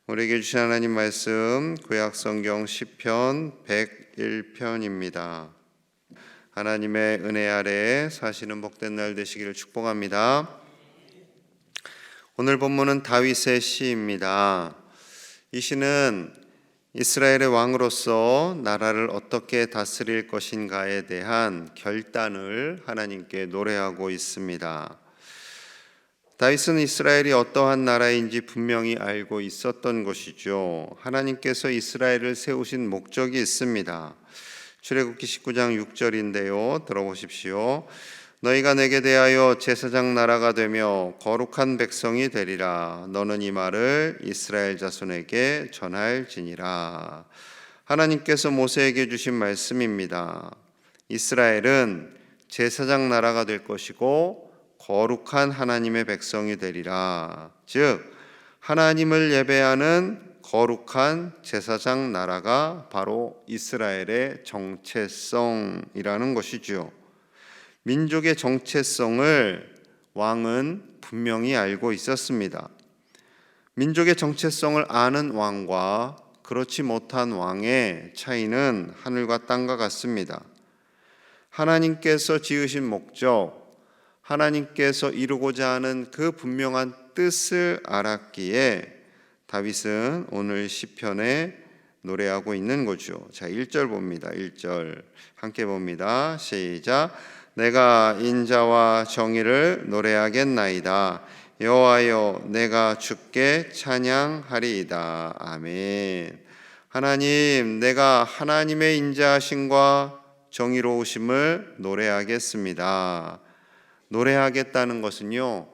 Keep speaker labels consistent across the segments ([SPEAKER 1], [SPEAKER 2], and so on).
[SPEAKER 1] 우리에게 주신 하나님 말씀 구약성경 시편 101편입니다. 하나님의 은혜 아래에 사시는 복된 날 되시기를 축복합니다. 오늘 본문은 다윗의 시입니다. 이 시는 이스라엘의 왕으로서 나라를 어떻게 다스릴 것인가에 대한 결단을 하나님께 노래하고 있습니다. 다윗은 이스라엘이 어떠한 나라인지 분명히 알고 있었던 것이죠. 하나님께서 이스라엘을 세우신 목적이 있습니다. 출애굽기 19장 6절인데요. 들어보십시오. 너희가 내게 대하여 제사장 나라가 되며 거룩한 백성이 되리라. 너는 이 말을 이스라엘 자손에게 전할지니라. 하나님께서 모세에게 주신 말씀입니다. 이스라엘은 제사장 나라가 될 것이고 거룩한 하나님의 백성이 되리라. 즉 하나님을 예배하는 거룩한 제사장 나라가 바로 이스라엘의 정체성이라는 것이죠. 민족의 정체성을 왕은 분명히 알고 있었습니다. 민족의 정체성을 아는 왕과 그렇지 못한 왕의 차이는 하늘과 땅과 같습니다. 하나님께서 지으신 목적, 하나님께서 이루고자 하는 그 분명한 뜻을 알았기에 다윗은 오늘 시편에 노래하고 있는 거죠. 자, 1절 봅니다. 1절 함께 봅니다. 시작. 내가 인자와 정의를 노래하겠나이다. 여호와여 내가 주께 찬양하리이다. 아멘. 하나님, 내가 하나님의 인자하심과 정의로우심을 노래하겠습니다. 노래하겠다는 것은요,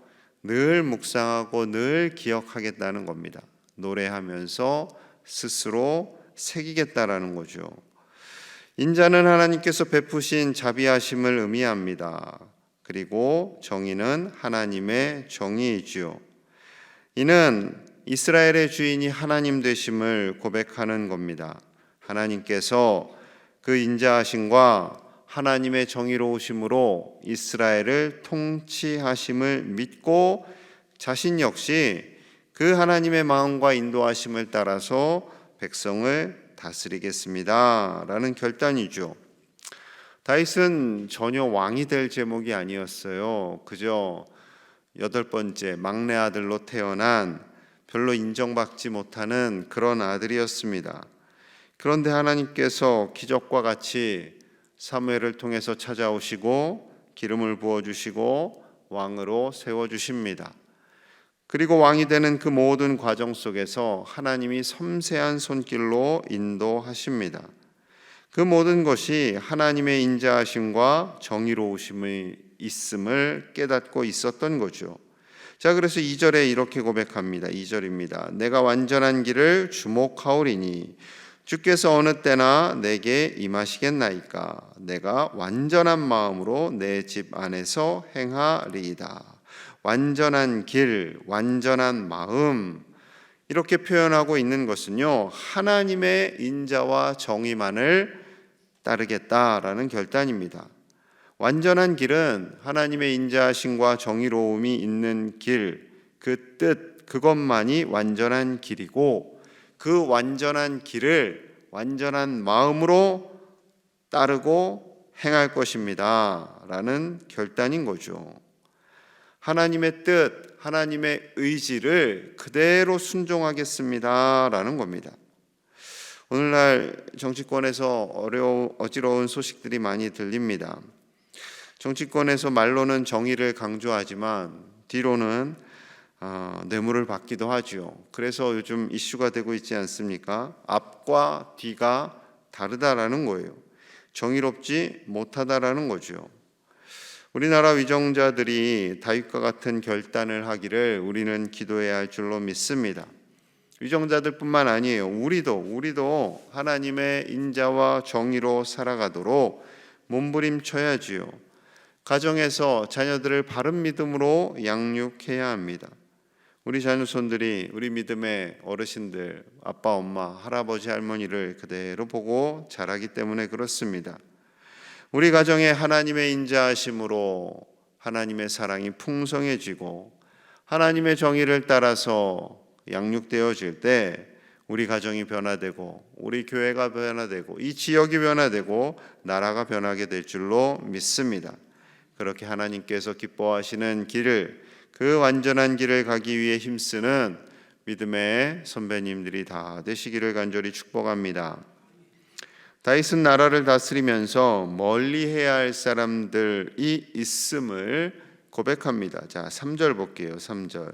[SPEAKER 1] 늘 묵상하고 늘 기억하겠다는 겁니다. 노래하면서 스스로 새기겠다라는 거죠. 인자는 하나님께서 베푸신 자비하심을 의미합니다. 그리고 정의는 하나님의 정의이지요. 이는 이스라엘의 주인이 하나님 되심을 고백하는 겁니다. 하나님께서 그 인자하심과 하나님의 정의로우심으로 이스라엘을 통치하심을 믿고 자신 역시 그 하나님의 마음과 인도하심을 따라서 백성을 다스리겠습니다 라는 결단이죠. 다윗은 전혀 왕이 될 제목이 아니었어요. 그저 8번째 막내 아들로 태어난 별로 인정받지 못하는 그런 아들이었습니다. 그런데 하나님께서 기적과 같이 사무엘을 통해서 찾아오시고 기름을 부어주시고 왕으로 세워주십니다. 그리고 왕이 되는 그 모든 과정 속에서 하나님이 섬세한 손길로 인도하십니다. 그 모든 것이 하나님의 인자하심과 정의로우심이 있음을 깨닫고 있었던 거죠. 자, 그래서 2절에 이렇게 고백합니다. 2절입니다. 내가 완전한 길을 주목하오리니 주께서 어느 때나 내게 임하시겠나이까. 내가 완전한 마음으로 내 집 안에서 행하리이다. 완전한 길, 완전한 마음, 이렇게 표현하고 있는 것은요, 하나님의 인자와 정의만을 따르겠다라는 결단입니다. 완전한 길은 하나님의 인자하심과 정의로움이 있는 길, 그 뜻, 그것만이 완전한 길이고 그 완전한 길을 완전한 마음으로 따르고 행할 것입니다 라는 결단인 거죠. 하나님의 뜻, 하나님의 의지를 그대로 순종하겠습니다 라는 겁니다. 오늘날 정치권에서 어지러운 소식들이 많이 들립니다. 정치권에서 말로는 정의를 강조하지만 뒤로는 뇌물을 받기도 하죠. 그래서 요즘 이슈가 되고 있지 않습니까? 앞과 뒤가 다르다라는 거예요. 정의롭지 못하다라는 거죠. 우리나라 위정자들이 다윗과 같은 결단을 하기를 우리는 기도해야 할 줄로 믿습니다. 위정자들뿐만 아니에요. 우리도 하나님의 인자와 정의로 살아가도록 몸부림쳐야지요. 가정에서 자녀들을 바른 믿음으로 양육해야 합니다. 우리 자녀손들이 우리 믿음의 어르신들, 아빠, 엄마, 할아버지, 할머니를 그대로 보고 자라기 때문에 그렇습니다. 우리 가정에 하나님의 인자하심으로 하나님의 사랑이 풍성해지고 하나님의 정의를 따라서 양육되어질 때 우리 가정이 변화되고 우리 교회가 변화되고 이 지역이 변화되고 나라가 변하게 될 줄로 믿습니다. 그렇게 하나님께서 기뻐하시는 길을, 그 완전한 길을 가기 위해 힘쓰는 믿음의 선배님들이 다 되시기를 간절히 축복합니다. 다윗은 나라를 다스리면서 멀리해야 할 사람들이 있음을 고백합니다. 자, 3절 볼게요. 3절.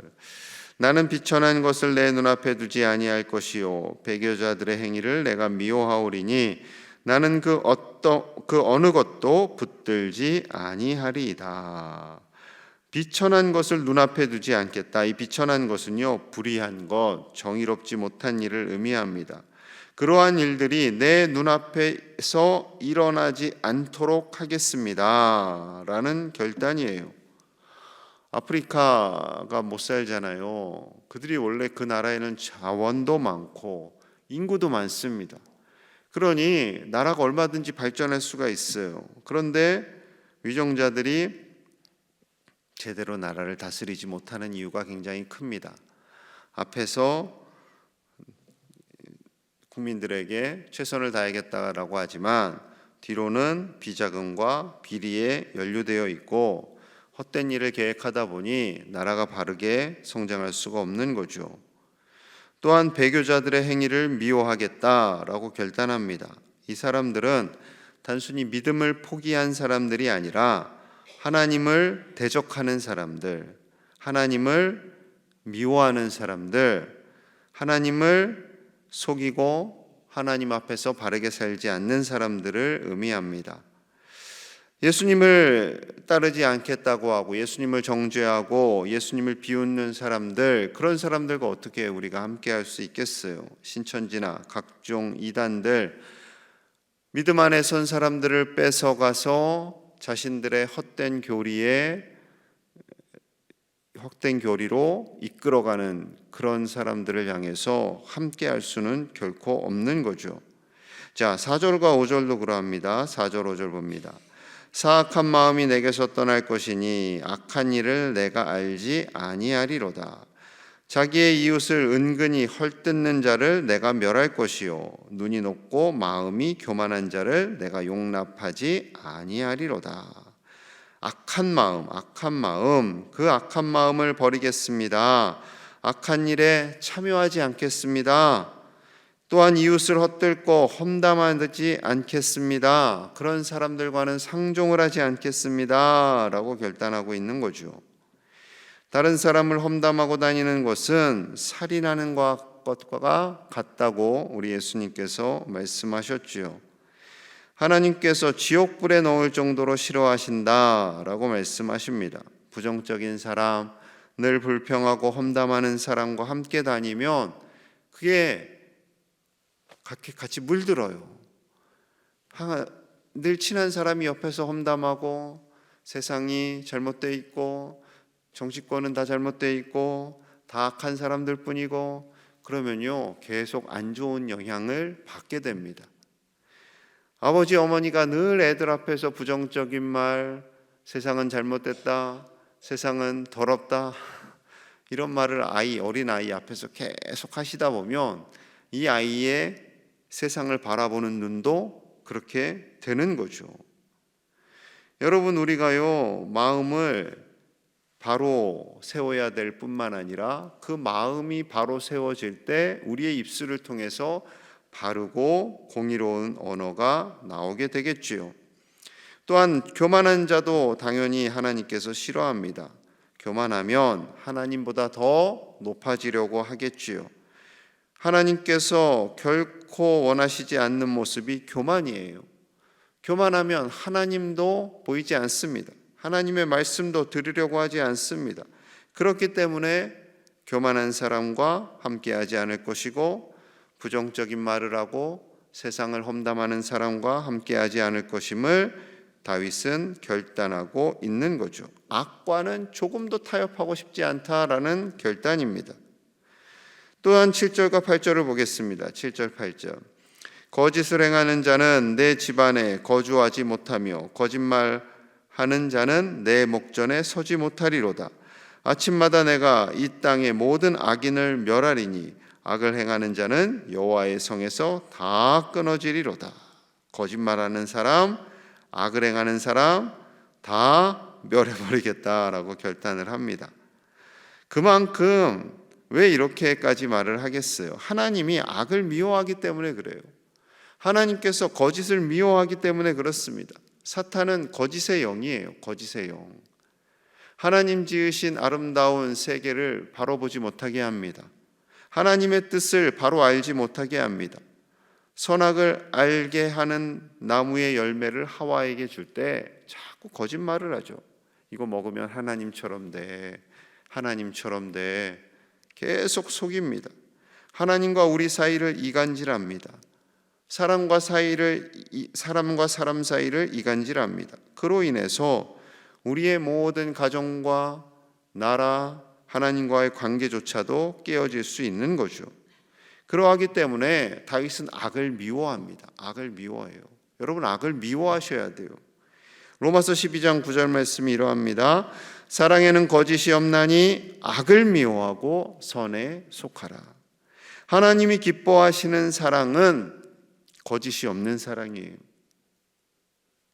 [SPEAKER 1] 나는 비천한 것을 내 눈앞에 두지 아니할 것이요 배교자들의 행위를 내가 미워하오리니 나는 그 어느 것도 붙들지 아니하리이다. 비천한 것을 눈앞에 두지 않겠다. 이 비천한 것은요, 불의한 것, 정의롭지 못한 일을 의미합니다. 그러한 일들이 내 눈앞에서 일어나지 않도록 하겠습니다 라는 결단이에요. 아프리카가 못 살잖아요. 그들이 원래 그 나라에는 자원도 많고 인구도 많습니다. 그러니 나라가 얼마든지 발전할 수가 있어요. 그런데 위정자들이 제대로 나라를 다스리지 못하는 이유가 굉장히 큽니다. 앞에서 국민들에게 최선을 다하겠다라고 하지만 뒤로는 비자금과 비리에 연루되어 있고 헛된 일을 계획하다 보니 나라가 바르게 성장할 수가 없는 거죠. 또한 배교자들의 행위를 미워하겠다라고 결단합니다. 이 사람들은 단순히 믿음을 포기한 사람들이 아니라 하나님을 대적하는 사람들, 하나님을 미워하는 사람들, 하나님을 속이고 하나님 앞에서 바르게 살지 않는 사람들을 의미합니다. 예수님을 따르지 않겠다고 하고 예수님을 정죄하고 예수님을 비웃는 사람들, 그런 사람들과 어떻게 우리가 함께 할 수 있겠어요? 신천지나 각종 이단들, 믿음 안에 선 사람들을 뺏어가서 자신들의 헛된 교리로 이끌어가는 그런 사람들을 향해서 함께 할 수는 결코 없는 거죠. 자, 4절과 5절도 그러합니다. 4절 5절 봅니다. 사악한 마음이 내게서 떠날 것이니 악한 일을 내가 알지 아니하리로다. 자기의 이웃을 은근히 헐뜯는 자를 내가 멸할 것이요 눈이 높고 마음이 교만한 자를 내가 용납하지 아니하리로다. 악한 마음, 그 악한 마음을 버리겠습니다. 악한 일에 참여하지 않겠습니다. 또한 이웃을 헛들고 험담하지 않겠습니다. 그런 사람들과는 상종을 하지 않겠습니다 라고 결단하고 있는 거죠. 다른 사람을 험담하고 다니는 것은 살인하는 것과 같다고 우리 예수님께서 말씀하셨지요. 하나님께서 지옥불에 넣을 정도로 싫어하신다라고 말씀하십니다. 부정적인 사람, 늘 불평하고 험담하는 사람과 함께 다니면 그게 같이 물들어요. 늘 친한 사람이 옆에서 험담하고 세상이 잘못되어 있고 정치권은 다 잘못되어 있고 다 악한 사람들 뿐이고 그러면요 계속 안 좋은 영향을 받게 됩니다. 아버지 어머니가 늘 애들 앞에서 부정적인 말, 세상은 잘못됐다, 세상은 더럽다 이런 말을 어린 아이 앞에서 계속 하시다 보면 이 아이의 세상을 바라보는 눈도 그렇게 되는 거죠. 여러분, 우리가요 마음을 바로 세워야 될 뿐만 아니라 그 마음이 바로 세워질 때 우리의 입술을 통해서 바르고 공의로운 언어가 나오게 되겠지요. 또한 교만한 자도 당연히 하나님께서 싫어합니다. 교만하면 하나님보다 더 높아지려고 하겠지요. 하나님께서 결코 원하시지 않는 모습이 교만이에요. 교만하면 하나님도 보이지 않습니다. 하나님의 말씀도 들으려고 하지 않습니다. 그렇기 때문에 교만한 사람과 함께하지 않을 것이고 부정적인 말을 하고 세상을 험담하는 사람과 함께하지 않을 것임을 다윗은 결단하고 있는 거죠. 악과는 조금도 타협하고 싶지 않다라는 결단입니다. 또한 7절과 8절을 보겠습니다. 7절 8절. 거짓을 행하는 자는 내 집안에 거주하지 못하며 거짓말하는 자는 내 목전에 서지 못하리로다. 아침마다 내가 이 땅의 모든 악인을 멸하리니 악을 행하는 자는 여호와의 성에서 다 끊어지리로다. 거짓말하는 사람, 악을 행하는 사람 다 멸해버리겠다라고 결단을 합니다. 그만큼 왜 이렇게까지 말을 하겠어요? 하나님이 악을 미워하기 때문에 그래요. 하나님께서 거짓을 미워하기 때문에 그렇습니다. 사탄은 거짓의 영이에요. 거짓의 영. 하나님 지으신 아름다운 세계를 바로 보지 못하게 합니다. 하나님의 뜻을 바로 알지 못하게 합니다. 선악을 알게 하는 나무의 열매를 하와에게 줄 때 자꾸 거짓말을 하죠. 이거 먹으면 하나님처럼 돼. 하나님처럼 돼. 계속 속입니다. 하나님과 우리 사이를 이간질합니다. 사람과 사람 사이를 이간질합니다. 그로 인해서 우리의 모든 가정과 나라, 하나님과의 관계조차도 깨어질 수 있는 거죠. 그러하기 때문에 다윗은 악을 미워합니다. 악을 미워해요. 여러분, 악을 미워하셔야 돼요. 로마서 12장 9절 말씀이 이러합니다. 사랑에는 거짓이 없나니 악을 미워하고 선에 속하라. 하나님이 기뻐하시는 사랑은 거짓이 없는 사랑이에요.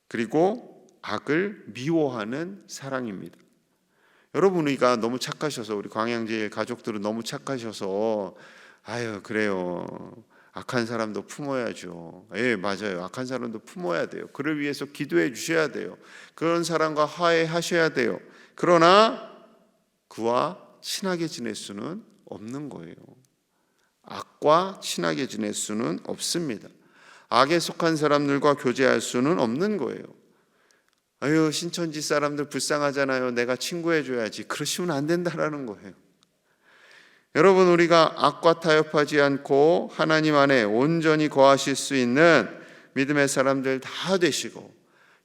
[SPEAKER 1] 그리고 악을 미워하는 사랑입니다. 여러분, 우리가 너무 착하셔서, 우리 광양제일 가족들은 너무 착하셔서 아유 그래요, 악한 사람도 품어야죠. 예, 맞아요. 악한 사람도 품어야 돼요. 그를 위해서 기도해 주셔야 돼요. 그런 사람과 화해하셔야 돼요. 그러나 그와 친하게 지낼 수는 없는 거예요. 악과 친하게 지낼 수는 없습니다. 악에 속한 사람들과 교제할 수는 없는 거예요. 아유, 신천지 사람들 불쌍하잖아요. 내가 친구해줘야지. 그러시면 안 된다라는 거예요. 여러분, 우리가 악과 타협하지 않고 하나님 안에 온전히 거하실 수 있는 믿음의 사람들 다 되시고,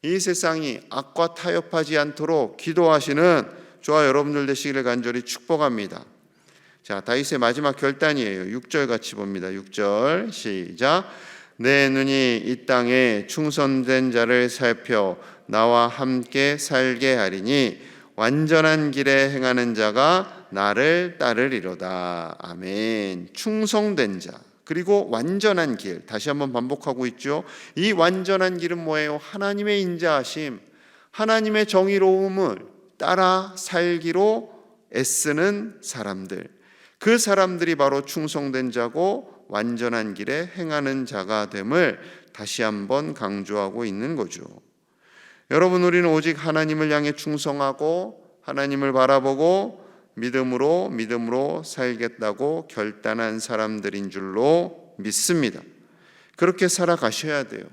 [SPEAKER 1] 이 세상이 악과 타협하지 않도록 기도하시는 저와 여러분들 되시기를 간절히 축복합니다. 자, 다윗의 마지막 결단이에요. 6절 같이 봅니다. 6절 시작. 내 눈이 이 땅에 충성된 자를 살펴 나와 함께 살게 하리니 완전한 길에 행하는 자가 나를 따르리로다. 아멘. 충성된 자, 그리고 완전한 길, 다시 한번 반복하고 있죠. 이 완전한 길은 뭐예요? 하나님의 인자하심, 하나님의 정의로움을 따라 살기로 애쓰는 사람들, 그 사람들이 바로 충성된 자고 완전한 길에 행하는 자가 됨을 다시 한번 강조하고 있는 거죠. 여러분, 우리는 오직 하나님을 향해 충성하고 하나님을 바라보고 믿음으로 살겠다고 결단한 사람들인 줄로 믿습니다. 그렇게 살아가셔야 돼요.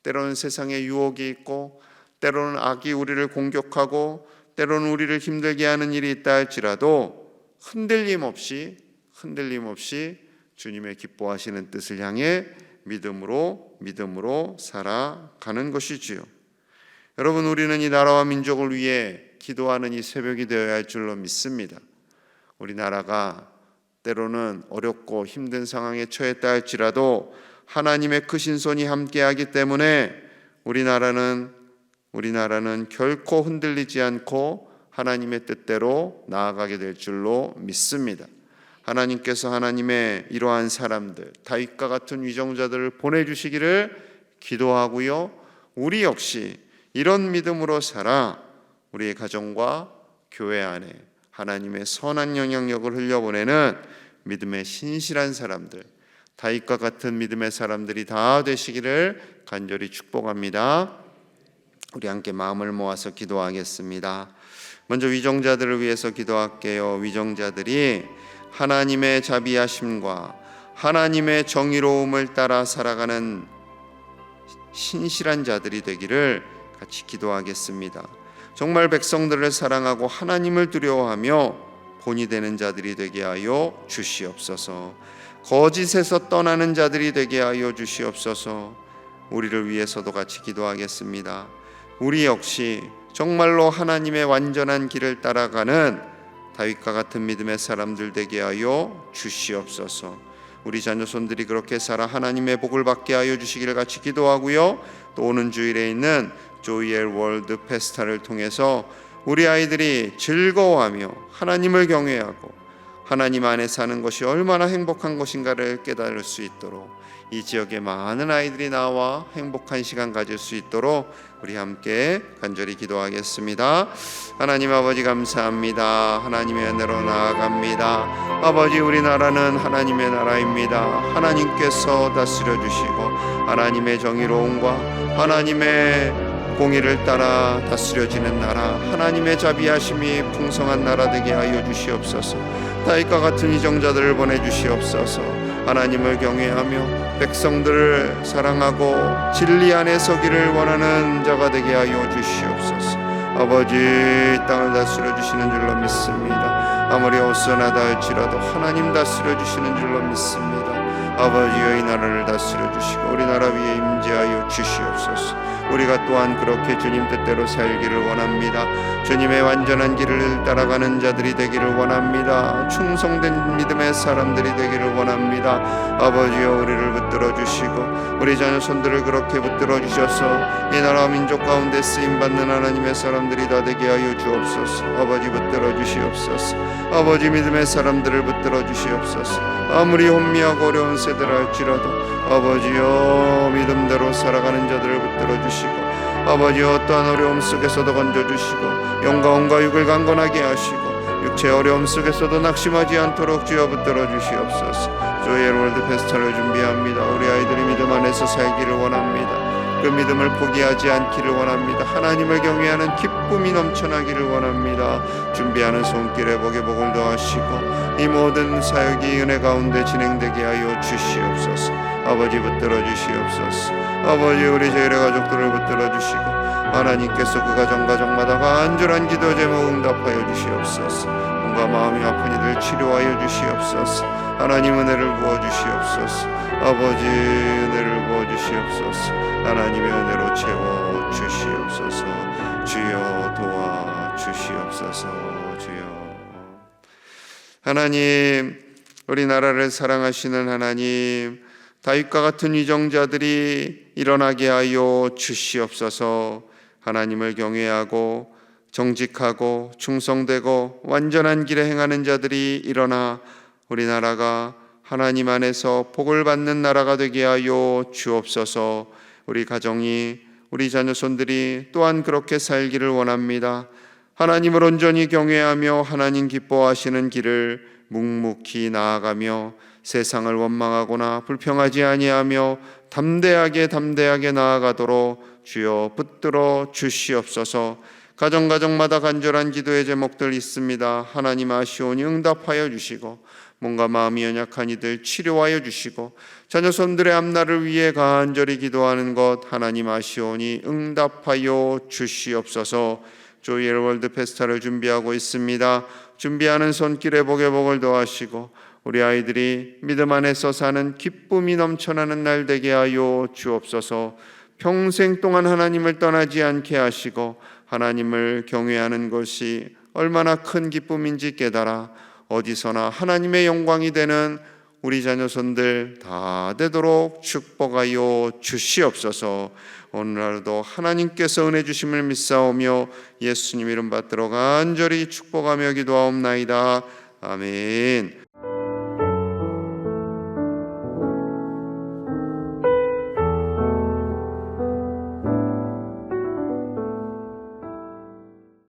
[SPEAKER 1] 때로는 세상에 유혹이 있고, 때로는 악이 우리를 공격하고, 때로는 우리를 힘들게 하는 일이 있다 할지라도 흔들림 없이 주님의 기뻐하시는 뜻을 향해 믿음으로 살아가는 것이지요. 여러분, 우리는 이 나라와 민족을 위해 기도하는 이 새벽이 되어야 할 줄로 믿습니다. 우리나라가 때로는 어렵고 힘든 상황에 처했다 할지라도 하나님의 크신 손이 함께하기 때문에 우리나라는 결코 흔들리지 않고 하나님의 뜻대로 나아가게 될 줄로 믿습니다. 하나님께서 하나님의 이러한 사람들, 다윗과 같은 위정자들을 보내주시기를 기도하고요, 우리 역시 이런 믿음으로 살아 우리의 가정과 교회 안에 하나님의 선한 영향력을 흘려보내는 믿음의 신실한 사람들, 다윗과 같은 믿음의 사람들이 다 되시기를 간절히 축복합니다. 우리 함께 마음을 모아서 기도하겠습니다. 먼저 위정자들을 위해서 기도할게요. 위정자들이 하나님의 자비하심과 하나님의 정의로움을 따라 살아가는 신실한 자들이 되기를 같이 기도하겠습니다. 정말 백성들을 사랑하고 하나님을 두려워하며 본이 되는 자들이 되게 하여 주시옵소서. 거짓에서 떠나는 자들이 되게 하여 주시옵소서. 우리를 위해서도 같이 기도하겠습니다. 우리 역시 정말로 하나님의 완전한 길을 따라가는 다윗과 같은 믿음의 사람들 되게 하여 주시옵소서. 우리 자녀손들이 그렇게 살아 하나님의 복을 받게 하여 주시기를 같이 기도하고요, 또 오는 주일에 있는 조이엘 월드 페스타를 통해서 우리 아이들이 즐거워하며 하나님을 경외하고 하나님 안에 사는 것이 얼마나 행복한 것인가를 깨달을 수 있도록, 이 지역에 많은 아이들이 나와 행복한 시간 가질 수 있도록 우리 함께 간절히 기도하겠습니다. 하나님 아버지 감사합니다. 하나님의 은혜로 나아갑니다. 아버지, 우리나라는 하나님의 나라입니다. 하나님께서 다스려 주시고 하나님의 정의로움과 하나님의 공의를 따라 다스려지는 나라, 하나님의 자비하심이 풍성한 나라 되게 하여 주시옵소서. 다윗과 같은 이정자들을 보내주시옵소서. 하나님을 경외하며 백성들을 사랑하고 진리 안에 서기를 원하는 자가 되게 하여 주시옵소서. 아버지, 땅을 다스려 주시는 줄로 믿습니다. 아무리 어수선하다 할지라도 하나님 다스려 주시는 줄로 믿습니다. 아버지여, 이 나라를 다스려 주시고 우리나라 위에 임재하여 주시옵소서. 우리가 또한 그렇게 주님 뜻대로 살기를 원합니다. 주님의 완전한 길을 따라가는 자들이 되기를 원합니다. 충성된 믿음의 사람들이 되기를 원합니다. 아버지여, 우리를 붙들어 주시고 우리 자녀손들을 그렇게 붙들어 주셔서 이 나라와 민족 가운데 쓰임받는 하나님의 사람들이 다 되게 하여 주옵소서. 아버지, 붙들어 주시옵소서. 아버지, 믿음의 사람들을 붙들어 주시옵소서. 아무리 혼미하고 어려운 세대라 할지라도 아버지여, 믿음대로 살아가는 자들을 붙들어 주시고 아버지여, 어떠한 어려움 속에서도 건져주시고 영광과 육을 강건하게 하시고 육체의 어려움 속에서도 낙심하지 않도록 주여 붙들어 주시옵소서. 조엘 월드 페스타를 준비합니다. 우리 아이들이 믿음 안에서 살기를 원합니다. 그 믿음을 포기하지 않기를 원합니다. 하나님을 경외하는 기쁨이 넘쳐나기를 원합니다. 준비하는 손길에 복의 복을 더하시고 이 모든 사역이 은혜 가운데 진행되게 하여 주시옵소서. 아버지, 붙들어 주시옵소서. 아버지, 우리 제일의 가족들을 붙들어 주시고 하나님께서 그 가정마다 간절한 기도 제목 응답하여 주시옵소서. 몸과 마음이 아픈 이들 치료하여 주시옵소서. 하나님, 은혜를 부어 주시옵소서. 아버지, 은혜를 부어 주시옵소서. 하나님의 은혜로 채워 주시옵소서. 주여, 도와 주시옵소서. 주여. 하나님, 우리나라를 사랑하시는 하나님, 다윗과 같은 위정자들이 일어나게 하여 주시옵소서. 하나님을 경외하고 정직하고 충성되고 완전한 길에 행하는 자들이 일어나 우리나라가 하나님 안에서 복을 받는 나라가 되게 하여 주옵소서. 우리 가정이, 우리 자녀손들이 또한 그렇게 살기를 원합니다. 하나님을 온전히 경외하며 하나님 기뻐하시는 길을 묵묵히 나아가며 세상을 원망하거나 불평하지 아니하며 담대하게 나아가도록 주여 붙들어 주시옵소서. 가정마다 간절한 기도의 제목들 있습니다. 하나님 아시오니 응답하여 주시고 몸과 마음이 연약한 이들 치료하여 주시고 자녀손들의 앞날을 위해 간절히 기도하는 것 하나님 아시오니 응답하여 주시옵소서. 조엘 월드 페스타를 준비하고 있습니다. 준비하는 손길에 복의 복을 더하시고 우리 아이들이 믿음 안에서 사는 기쁨이 넘쳐나는 날 되게 하여 주옵소서. 평생 동안 하나님을 떠나지 않게 하시고 하나님을 경외하는 것이 얼마나 큰 기쁨인지 깨달아 어디서나 하나님의 영광이 되는 우리 자녀손들 다 되도록 축복하여 주시옵소서. 오늘날도 하나님께서 은혜 주심을 믿사오며 예수님 이름 받들어 간절히 축복하며 기도하옵나이다. 아멘.